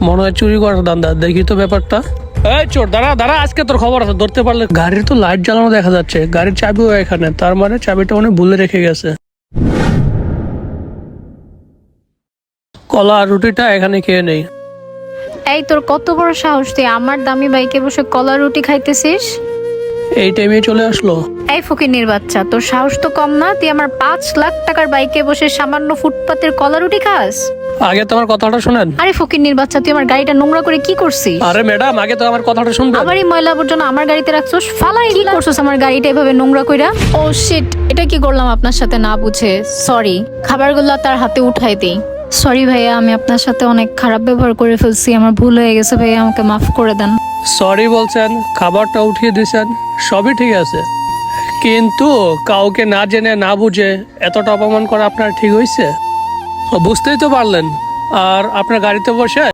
মনে হয় চুরি করার দান্দা। দেখি তো ব্যাপারটা। এই চোর, দাঁড়া দাঁড়া, আজকে তোর খবর আছে, ধরতে পারলে। গাড়ির তো লাইট জ্বালানো দেখা যাচ্ছে, গাড়ির চাবিও এখানে, তার মানে চাবিটা উনি ভুলে রেখে গেছে। কলা আর রুটিটা এখানে খেয়ে নেই। এই তোর কত বড় সাহস, তুই আমার দামি বাইকে বসে কলা রুটি খাইতেছিস? এই টাইমে চলে আসলো। এই ফকিন্নির বাচ্চা, তোর সাহস তো কম না, তুই আমার 5 লাখ টাকার বাইকে বসে সামান্য ফুটপাতের কলা রুটি খাস? আগে তো আমার কথাটা শুনেন। আরে ফকিন্নির বাচ্চা, তুই আমার গাড়িটা নোংরা করে কি করছিস? আরে ম্যাডাম, আগে তো আমার কথাটা শুনবেন। আবার এই ময়লা আবর্জনা আমার গাড়িতে রাখছস, ফালাই কি করছস আমার গাড়িটা এভাবে নোংরা কইরা? ও শিট, এটা কি করলাম আপনার সাথে না বুঝে? সরি। খাবারগুলো তার হাতে উঠাই দেই। সরি ভাইয়া, আমি আপনার সাথে অনেক খারাপ ব্যবহার করে ফেলছি, আমার ভুল হয়ে গেছে ভাইয়া, আমাকে মাফ করে দেন। সরি বলছেন, খাবারটা উঠিয়ে দিয়েছেন, সবই ঠিক আছে, কিন্তু কাউকে না জেনে না বুঝে এতটা অপমান করা আপনার ঠিক হয়েছে? বুঝতেই তো পারলেন, আর আপনার গাড়িতে বসে